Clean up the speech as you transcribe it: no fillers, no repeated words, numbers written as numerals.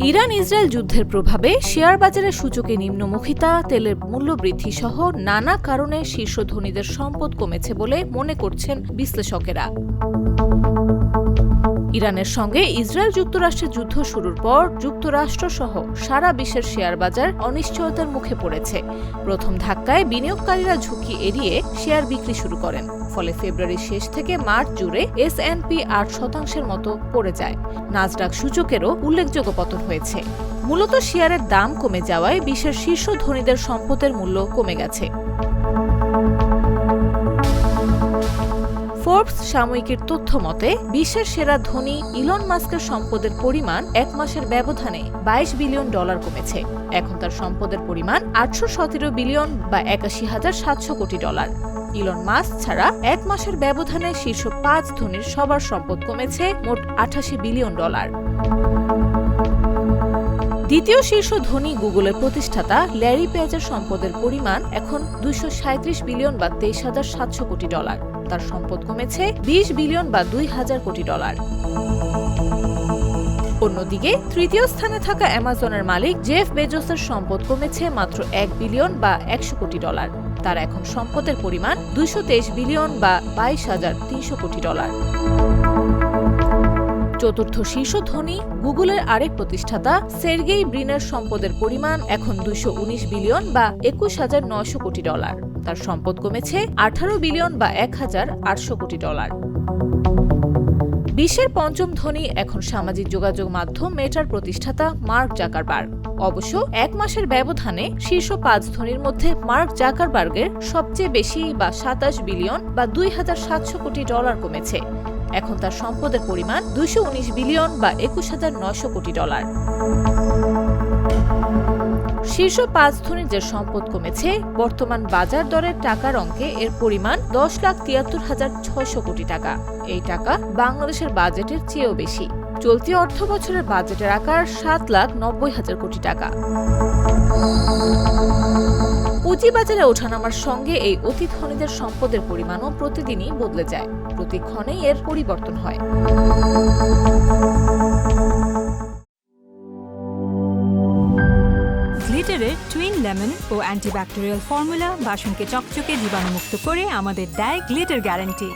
Iran Israel যুদ্ধের প্রভাবে share বাজারের সূচকে নিম্নমুখিতা, তেলের মূল্য বৃদ্ধি সহ নানা কারণে শীর্ষ ধনীদের সম্পদ কমেছে বলে মনে করছেন বিশ্লেষকেরা। ইরানের সঙ্গে ইসরায়েল যুক্তরাষ্ট্রের যুদ্ধ শুরুর পর যুক্তরাষ্ট্র সহ সারা বিশ্বের শেয়ার বাজার অনিশ্চয়তার মুখে পড়েছে। প্রথম ধাক্কায় বিনিয়োগকারীরা ঝুঁকি এড়িয়ে শেয়ার বিক্রি শুরু করেন। ফলে ফেব্রুয়ারির শেষ থেকে মার্চ জুড়ে S&P 8% মতো পড়ে যায়। নাসডাক সূচকেরও উল্লেখযোগ্য পতন হয়েছে। মূলত শেয়ারের দাম কমে যাওয়ায় বিশ্বের শীর্ষ ধনীদের সম্পদের মূল্য কমে গেছে। ফোর্বস সাময়িকীর তথ্য মতে বিশ্বের সেরা ধনী ইলন মাস্কের সম্পদের পরিমাণ এক মাসের ব্যবধানে $22 বিলিয়ন কমেছে। এখন তার সম্পদের পরিমাণ 817 বিলিয়ন বা $81,700 কোটি। ইলন মাস্ক ছাড়া এক মাসের ব্যবধানে শীর্ষ 5 ধনীর সবার সম্পদ কমেছে মোট $88 বিলিয়ন। দ্বিতীয় শীর্ষ ধনী গুগলের প্রতিষ্ঠাতা ল্যারি পেজের সম্পদের পরিমাণ এখন $237 বিলিয়ন বা $23,700 কোটি। তার সম্পদ কমেছে $20 বিলিয়ন বা $2,000 কোটি। অন্যদিকে তৃতীয় স্থানে থাকা অ্যামাজনের মালিক জেফ বেজোসের সম্পদ কমেছে মাত্র $1 বিলিয়ন বা $100 কোটি। তার এখন সম্পদের পরিমাণ $223 বিলিয়ন বা $22,300 কোটি। চতুর্থ শীর্ষ ধনী গুগলের আরেক প্রতিষ্ঠাতা সের্গেই ব্রিনের সম্পদের পরিমাণ এখন $219 বিলিয়ন বা $21,900 কোটি। তার সম্পদ কমেছে $18 বিলিয়ন বা $1,800 কোটি। বিশ্বের পঞ্চম ধনী এখন সামাজিক যোগাযোগ মাধ্যম মেটার প্রতিষ্ঠাতা মার্ক জাকারবার্গ। অবশ্য এক মাসের ব্যবধানে শীর্ষ 5 ধনীর মধ্যে মার্ক জাকারবার্গের সবচেয়ে বেশি বা $27 বিলিয়ন বা $2,700 কোটি কমেছে। এখন তার সম্পদের পরিমাণ $219 বিলিয়ন বা $21,900 কোটি। শীর্ষ 5 ধনীর যে সম্পদ কমেছে, বর্তমান বাজার দরের টাকার অঙ্কে এর পরিমাণ $10,73,600 কোটি। এই টাকা বাংলাদেশের বাজেটের চেয়েও বেশি। চলতি অর্থ বছরের বাজেটের আকার $7,90,000 কোটি। পুঁজিবাজারে ওঠানামার সঙ্গে এই অতি ধনীদের সম্পদের পরিমাণও প্রতিদিনই বদলে যায়। প্রতিক্ষণেই এর পরিবর্তন হয়। গ্লিটারের টুইন লেমন ও অ্যান্টিব্যাকটেরিয়াল ফর্মুলা বাসনকে চকচকে জীবাণুমুক্ত করে আমাদের দেয় গ্লিটার গ্যারান্টি।